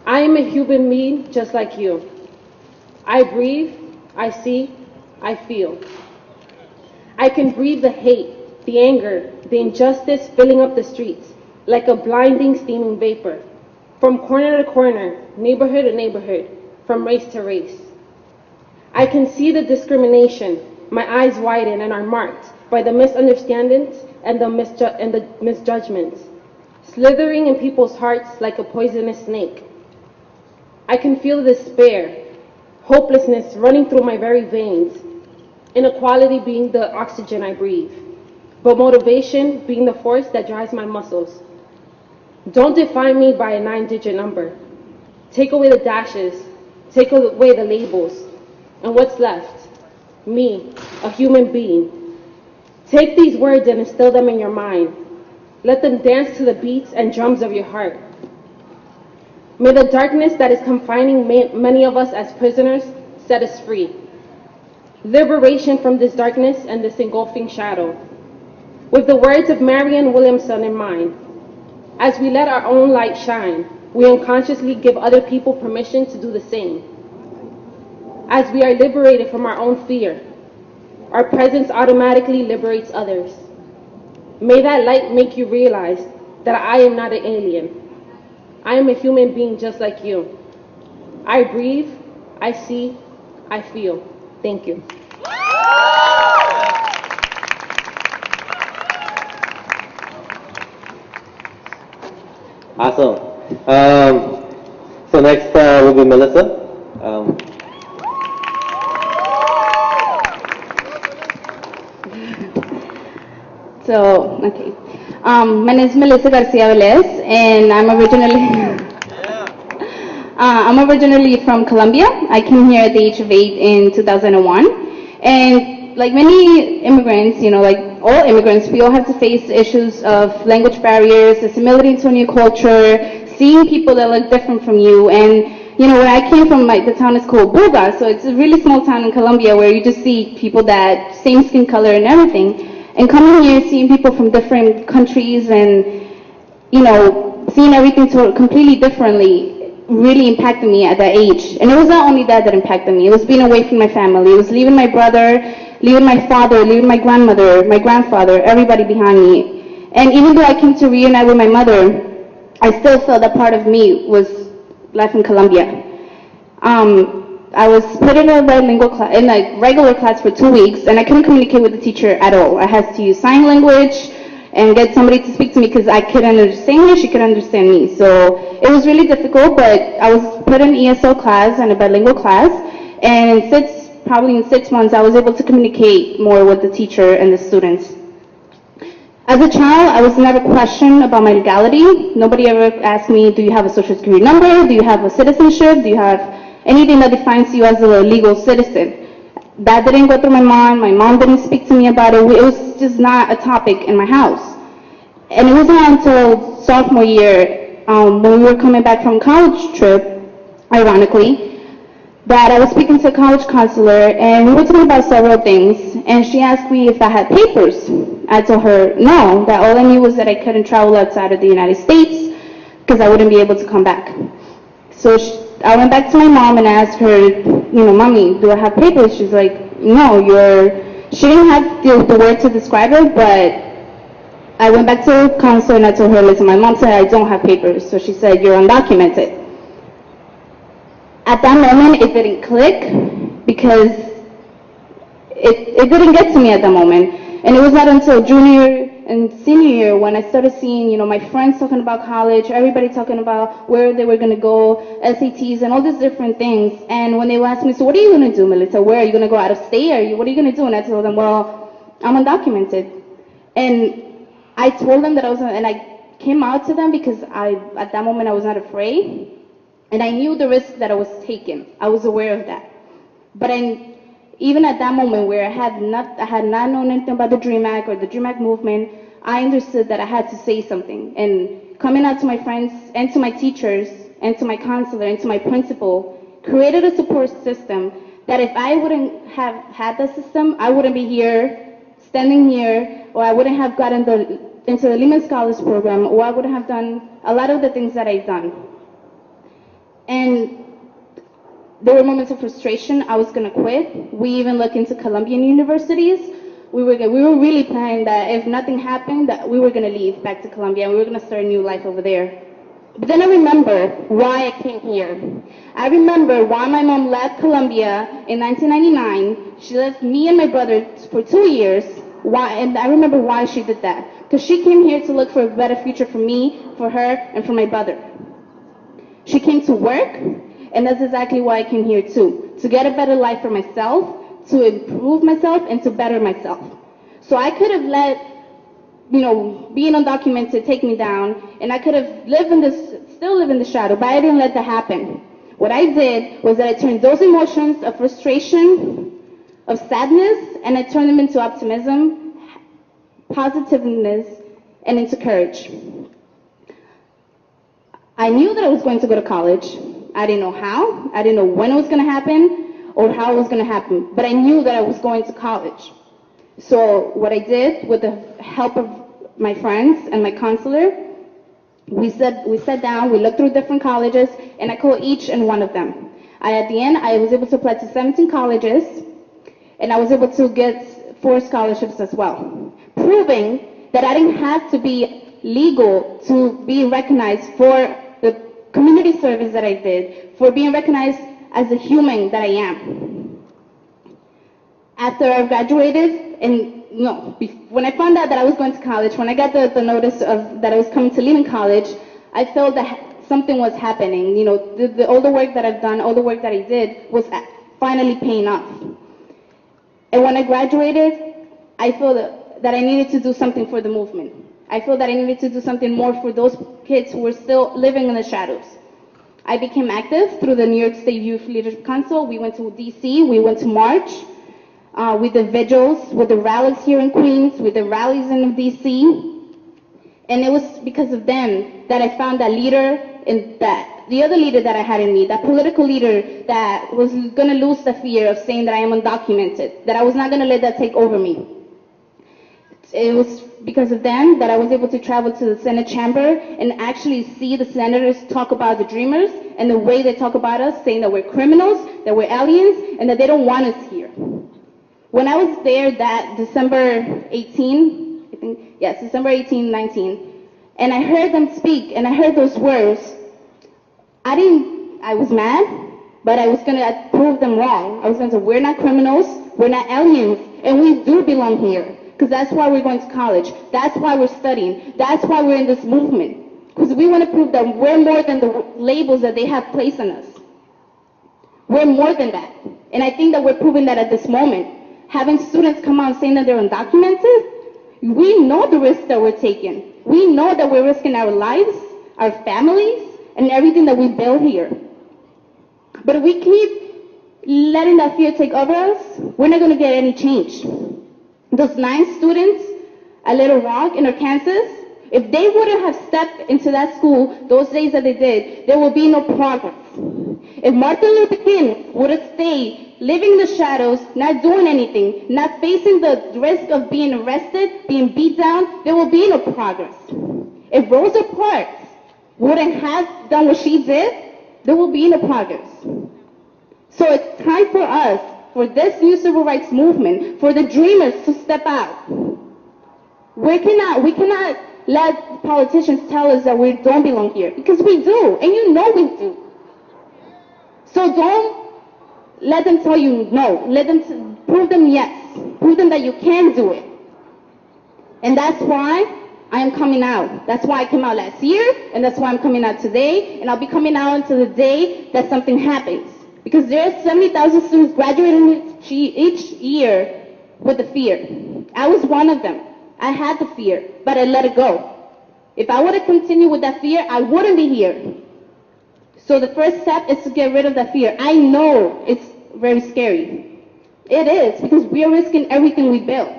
I am a human being just like you. I breathe, I see, I feel. I can breathe the hate, the anger, the injustice filling up the streets like a blinding steaming vapor. From corner to corner, neighborhood to neighborhood, from race to race. I can see the discrimination. My eyes widen and are marked by the misunderstandings and the misjudgments, slithering in people's hearts like a poisonous snake. I can feel despair, hopelessness running through my very veins, inequality being the oxygen I breathe, but motivation being the force that drives my muscles. Don't define me by a 9-digit number. Take away the dashes, take away the labels, and what's left? Me, a human being. Take these words and instill them in your mind. Let them dance to the beats and drums of your heart. May the darkness that is confining many of us as prisoners set us free. Liberation from this darkness and this engulfing shadow. With the words of Marianne Williamson in mind, as we let our own light shine, we unconsciously give other people permission to do the same. As we are liberated from our own fear, our presence automatically liberates others. May that light make you realize that I am not an alien. I am a human being just like you. I breathe, I see, I feel. Thank you. Awesome. So next will be Melissa. Okay. My name is Melissa Garcia Velez, and I'm originally from Colombia. I came here at the age of 8 in 2001. And like many immigrants, like all immigrants, we all have to face issues of language barriers, assimilating to a new culture, seeing people that look different from you. And where I came from, the town is called Buga, so it's a really small town in Colombia where you just see people that same skin color and everything. And coming here, seeing people from different countries and, seeing everything completely differently really impacted me at that age. And it was not only that impacted me. It was being away from my family. It was leaving my brother, leaving my father, leaving my grandmother, my grandfather, everybody behind me. And even though I came to reunite with my mother, I still felt that part of me was left in Colombia. I was put in a bilingual class, in a regular class for 2 weeks, and I couldn't communicate with the teacher at all. I had to use sign language and get somebody to speak to me because I couldn't understand her, she couldn't understand me. So it was really difficult, but I was put in ESL class and a bilingual class, and probably in 6 months, I was able to communicate more with the teacher and the students. As a child, I was never questioned about my legality. Nobody ever asked me, do you have a social security number? Do you have a citizenship? Do you have anything that defines you as a legal citizen? That didn't go through my mom. My mom didn't speak to me about it. It was just not a topic in my house. And it wasn't until sophomore year, when we were coming back from college trip, ironically, that I was speaking to a college counselor, and we were talking about several things, and she asked me if I had papers. I told her no, that all I knew was that I couldn't travel outside of the United States because I wouldn't be able to come back. So I went back to my mom and asked her, Mommy, do I have papers? She's like, no, she didn't have the word to describe it, but I went back to the counselor and I told her, listen, my mom said I don't have papers. So she said, you're undocumented. At that moment, it didn't click because it didn't get to me at that moment. And it was not until junior and senior year when I started seeing, my friends talking about college, everybody talking about where they were going to go, SATs, and all these different things. And when they asked me, so what are you going to do, Melissa? Where are you going to go out of state? What are you going to do? And I told them, well, I'm undocumented. And I told them that and I came out to them because at that moment I was not afraid. And I knew the risk that I was taking. I was aware of that. But even at that moment where I had not known anything about the DREAM Act or the DREAM Act movement, I understood that I had to say something. And coming out to my friends and to my teachers and to my counselor and to my principal created a support system that if I wouldn't have had that system, I wouldn't be here, standing here, or I wouldn't have gotten into the Lehman Scholars Program, or I wouldn't have done a lot of the things that I've done. And there were moments of frustration. I was going to quit. We even looked into Colombian universities. We were really planning that if nothing happened, that we were going to leave back to Colombia and we were going to start a new life over there. But then I remember why I came here. I remember why my mom left Colombia in 1999. She left me and my brother for 2 years. And I remember why she did that. Because she came here to look for a better future for me, for her, and for my brother. She came to work, and that's exactly why I came here too. To get a better life for myself, to improve myself, and to better myself. So I could have let, being undocumented take me down, and I could have still live in the shadow, but I didn't let that happen. What I did was that I turned those emotions of frustration, of sadness, and I turned them into optimism, positiveness, and into courage. I knew that I was going to go to college. I didn't know how, I didn't know when it was going to happen, or how it was going to happen, but I knew that I was going to college. So what I did, with the help of my friends and my counselor, we sat down, we looked through different colleges, and I called each and one of them. At the end, I was able to apply to 17 colleges, and I was able to get 4 scholarships as well, proving that I didn't have to be legal to be recognized for the community service that I did, for being recognized as a human that I am. After I graduated, when I found out that I was going to college, when I got the notice that I was coming to Lehman College, I felt that something was happening. All the work that I've done, all the work that I did was finally paying off. And when I graduated, I felt that I needed to do something for the movement. I felt that I needed to do something more for those kids who were still living in the shadows. I became active through the New York State Youth Leadership Council. We went to DC, we went to March. With the vigils, with the rallies here in Queens, with the rallies in DC. And it was because of them that I found that leader, and that the other leader that I had in me, that political leader that was going to lose the fear of saying that I am undocumented, that I was not going to let that take over me. It was because of them that I was able to travel to the Senate chamber and actually see the senators talk about the Dreamers and the way they talk about us, saying that we're criminals, that we're aliens, and that they don't want us here. When I was there that December 18, December 18, 19, and I heard them speak, and I heard those words, I was mad, but I was going to prove them wrong. I was going to say, we're not criminals, we're not aliens, and we do belong here, because that's why we're going to college, that's why we're studying, that's why we're in this movement, because we want to prove that we're more than the labels that they have placed on us. We're more than that, and I think that we're proving that at this moment. Having students come out saying that they're undocumented, we know the risks that we're taking. We know that we're risking our lives, our families, and everything that we build here. But if we keep letting that fear take over us, we're not going to get any change. Those 9 students at Little Rock in Arkansas, if they wouldn't have stepped into that school those days that they did, there will be no progress. If Martin Luther King would have stayed living in the shadows, not doing anything, not facing the risk of being arrested, being beat down, there will be no progress. If Rosa Parks wouldn't have done what she did, there will be no progress. So it's time for us, for this new civil rights movement, for the Dreamers to step out. We cannot let politicians tell us that we don't belong here, because we do, and you know we do. So don't let them tell you no. Let them prove them yes. Prove them that you can do it. And that's why I am coming out. That's why I came out last year, and that's why I'm coming out today, and I'll be coming out until the day that something happens. Because there are 70,000 students graduating each year with the fear. I was one of them. I had the fear, but I let it go. If I would have continued with that fear, I wouldn't be here. So the first step is to get rid of that fear. I know it's very scary. It is, because we are risking everything we built.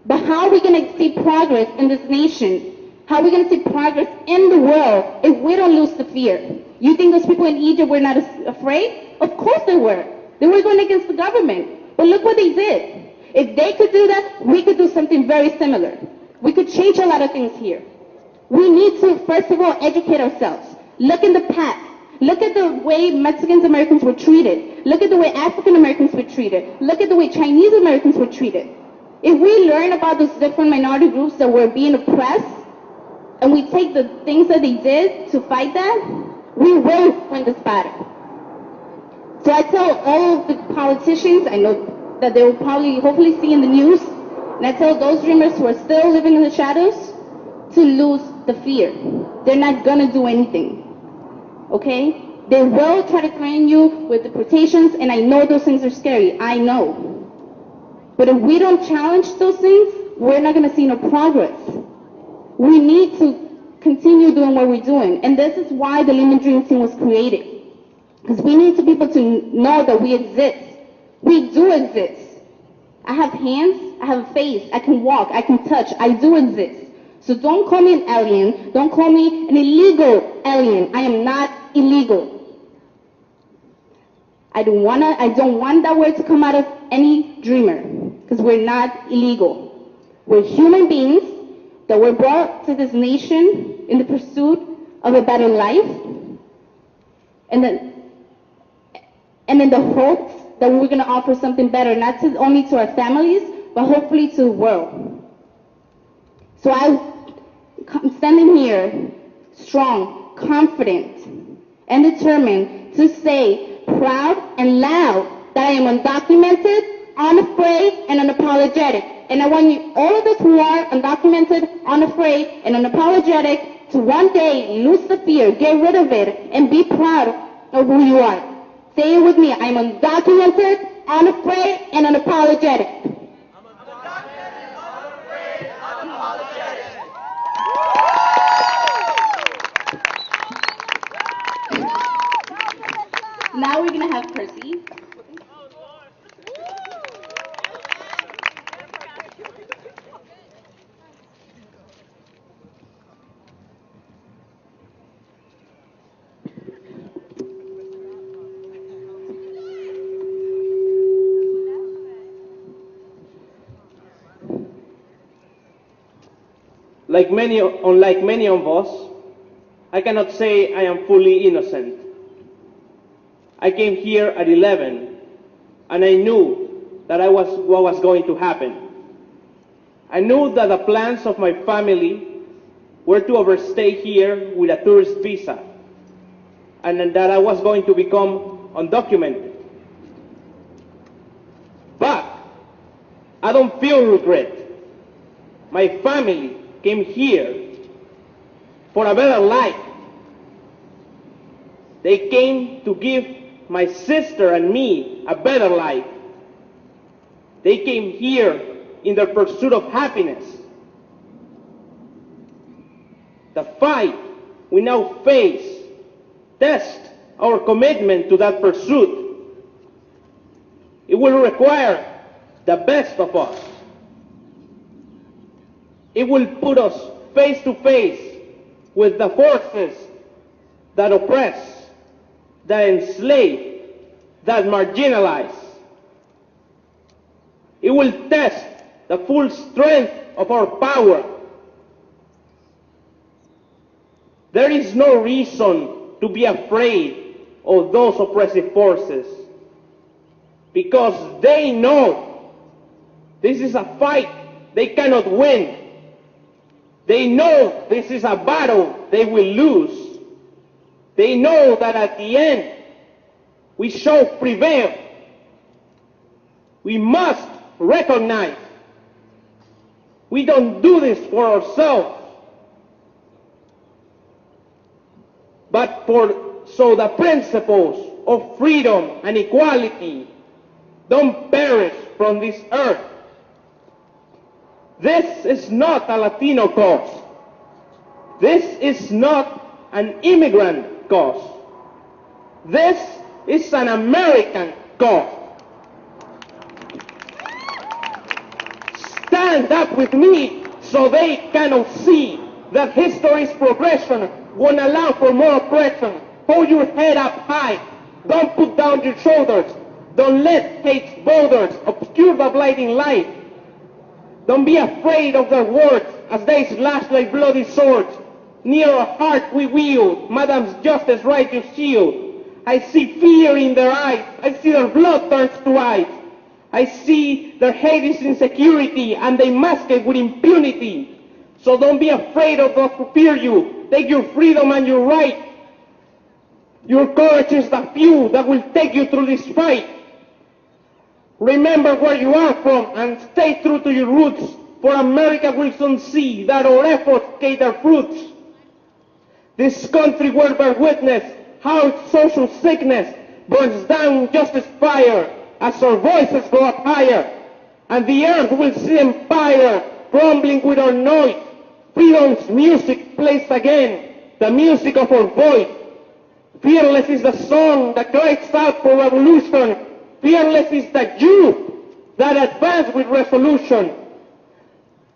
But how are we going to see progress in this nation? How are we going to see progress in the world if we don't lose the fear? You think those people in Egypt were not afraid? Of course they were. They were going against the government. But look what they did. If they could do that, we could do something very similar. We could change a lot of things here. We need to, first of all, educate ourselves. Look in the past. Look at the way Mexican Americans were treated. Look at the way African Americans were treated. Look at the way Chinese Americans were treated. If we learn about those different minority groups that were being oppressed, and we take the things that they did to fight that, we will win this battle. So I tell all of the politicians, I know that they will probably, hopefully see in the news, and I tell those dreamers who are still living in the shadows to lose the fear. They're not gonna do anything, okay? They will try to threaten you with deportations, and I know those things are scary, I know. But if we don't challenge those things, we're not gonna see no progress. We need to continue doing what we're doing, and this is why the Lehman Dream Team was created. Because we need people to know that we exist. We do exist. I have hands, I have a face, I can walk, I can touch, I do exist. So don't call me an alien, don't call me an illegal alien. I am not illegal. I don't want that word to come out of any dreamer, because we're not illegal. We're human beings that were brought to this nation in the pursuit of a better life, and in the hopes that we're going to offer something better, not only to our families, but hopefully to the world. So I'm standing here strong, confident, and determined to say proud and loud that I am undocumented, unafraid, and unapologetic. And I want you, all of us who are undocumented, unafraid, and unapologetic, to one day lose the fear, get rid of it, and be proud of who you are. Say it with me. I'm undocumented, unafraid, and unapologetic. I'm undocumented, unafraid, unapologetic. Now we're going to have Percy. Unlike many of us, I cannot say I am fully innocent. I came here at 11, and I knew that what was going to happen. I knew that the plans of my family were to overstay here with a tourist visa, and that I was going to become undocumented. But I don't feel regret. My family came here for a better life. They came to give my sister and me a better life. They came here in their pursuit of happiness. The fight we now face tests our commitment to that pursuit. It will require the best of us. It will put us face to face with the forces that oppress, that enslave, that marginalize. It will test the full strength of our power. There is no reason to be afraid of those oppressive forces, because they know this is a fight they cannot win. They know this is a battle they will lose. They know that at the end, we shall prevail. We must recognize we don't do this for ourselves, but so the principles of freedom and equality don't perish from this earth. This is not a Latino cause. This is not an immigrant cause. This is an American cause. Stand up with me so they cannot see that history's progression won't allow for more oppression. Hold your head up high. Don't put down your shoulders. Don't let hate's boulders obscure the blinding light. Don't be afraid of their words as they slash like bloody swords. Near a heart we wield Madam's justice righteous shield. I see fear in their eyes. I see their blood turns to ice. I see their hate is insecurity and they mask it with impunity. So don't be afraid of those who fear you. Take your freedom and your right. Your courage is the fuel that will take you through this fight. Remember where you are from and stay true to your roots, for America will soon see that our efforts gave their fruits. This country will bear witness how its social sickness burns down justice fire as our voices go up higher, and the earth will see empire crumbling with our noise. Freedom's music plays again, the music of our voice. Fearless is the song that cries out for revolution. Fearless is the youth that advance with resolution.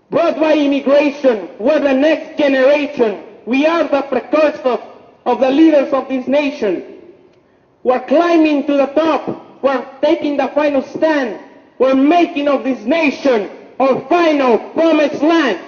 Brought by immigration, we're the next generation. We are the precursors of the leaders of this nation. We're climbing to the top. We're taking the final stand. We're making of this nation our final promised land.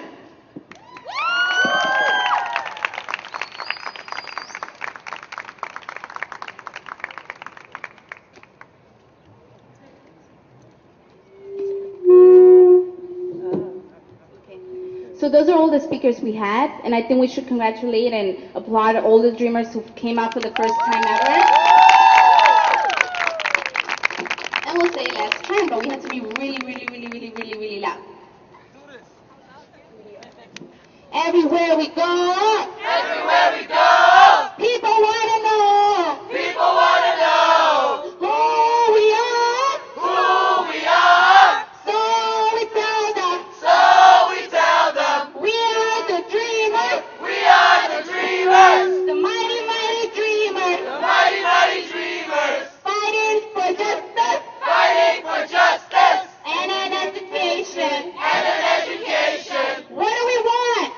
So those are all the speakers we had, and I think we should congratulate and applaud all the dreamers who came out for the first time ever. And we'll say last time, but we had to be really loud. Everywhere we go, people want to know who we are. So we tell them, we are the dreamers, the mighty dreamers, fighting for justice and an education. What do we want?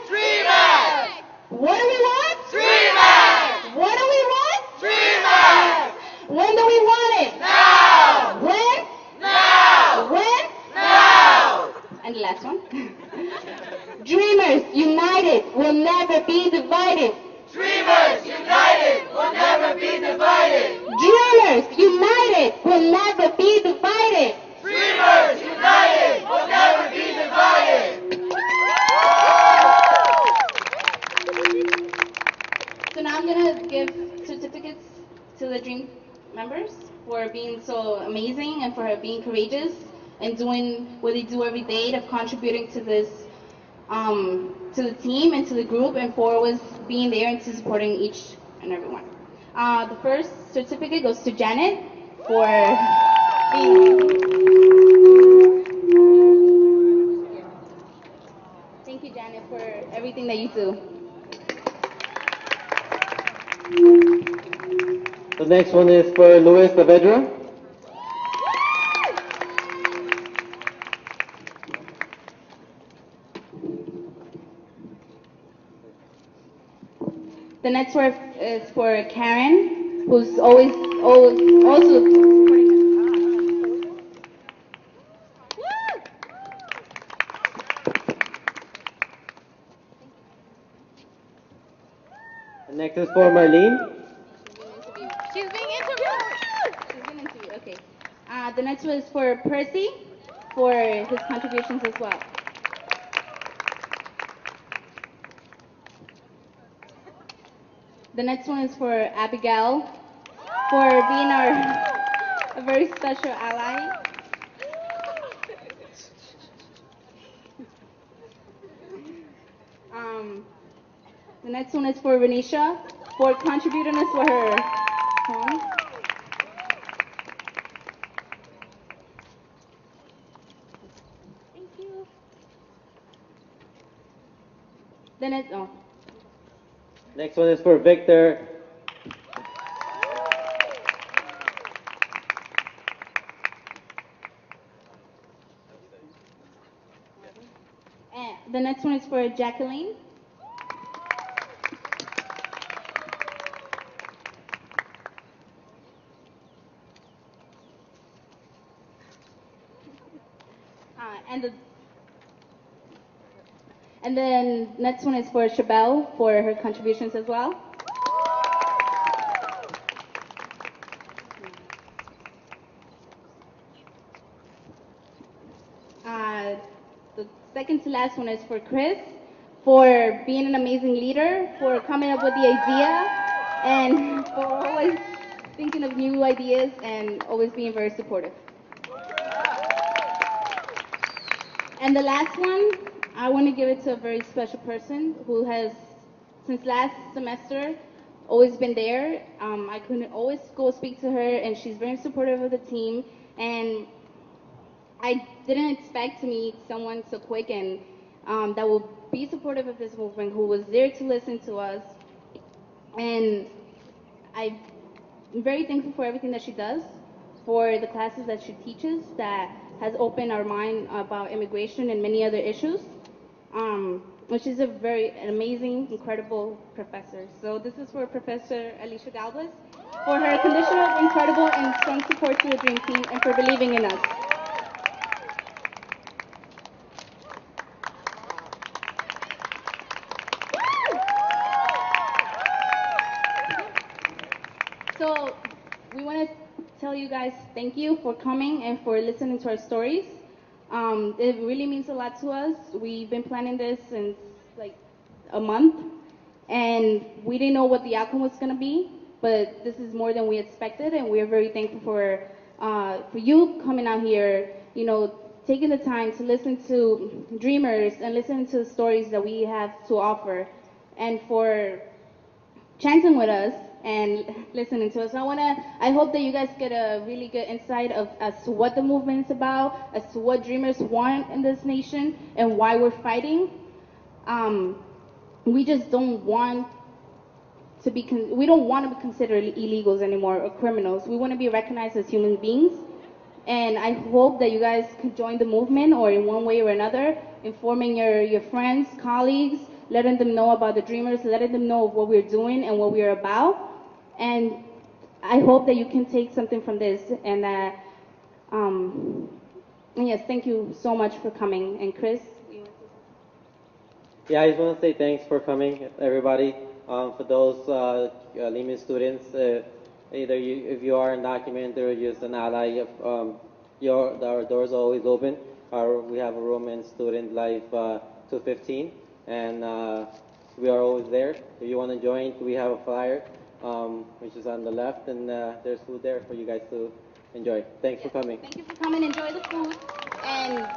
What do we want? What do we want? When do we want it? Now! When? Now! When? Now! And the last one. Dreamers united will never be divided. Dreamers united will never be divided. Dreamers united will never be divided. Dreamers united will never be divided. So now I'm gonna give certificates to the Dream members for being so amazing and for being courageous and doing what they do every day of contributing to this, to the team and to the group, and for always being there and to supporting each and every one. The first certificate goes to Janet for being. Thank you, Janet, for everything that you do. The next one is for Luis Saavedra. The next word is for Karen, who's always also supporting us. The next is for Marlene. She's being interviewed. Okay. The next one is for Percy for his contributions as well. The next one is for Abigail for being a very special ally. The next one is for Renisha for contributing us for her song. Thank you. Then it's Next one is for Victor. and the next one is for Jacqueline. And then next one is for Chabelle for her contributions as well. The second to last one is for Chris for being an amazing leader, for coming up with the idea, and for always thinking of new ideas and always being very supportive. And the last one, I want to give it to a very special person who has, since last semester, always been there. I couldn't always go speak to her, and she's very supportive of the team. And I didn't expect to meet someone so quick and that will be supportive of this movement, who was there to listen to us. And I'm very thankful for everything that she does, for the classes that she teaches that has opened our mind about immigration and many other issues. And she's an amazing, incredible professor. So this is for Professor Alicia Galvez for her conditional, incredible, and strong support to the Dream Team and for believing in us. So we want to tell you guys thank you for coming and for listening to our stories. It really means a lot to us. We've been planning this since like a month, and we didn't know what the outcome was going to be, but this is more than we expected, and we're very thankful for you coming out here, you know, taking the time to listen to Dreamers and listen to the stories that we have to offer, and for chanting with us and listening to us. So I hope that you guys get a really good insight as to what the movement is about, as to what Dreamers want in this nation, and why we're fighting. We just don't want to be, we don't want to be considered illegals anymore or criminals. We want to be recognized as human beings. And I hope that you guys can join the movement, or in one way or another, informing your friends, colleagues, letting them know about the Dreamers, letting them know what we're doing and what we're about. And I hope that you can take something from this. And yes, thank you so much for coming. And Chris? Yeah, I just want to say thanks for coming, everybody. For those Lehman students, if you are undocumented or just an ally, our doors are always open. We have a room in Student Life 215, and we are always there. If you want to join, we have a flyer, which is on the left, and there's food there for you guys to enjoy. Thanks for coming. Thank you for coming. Enjoy the food. And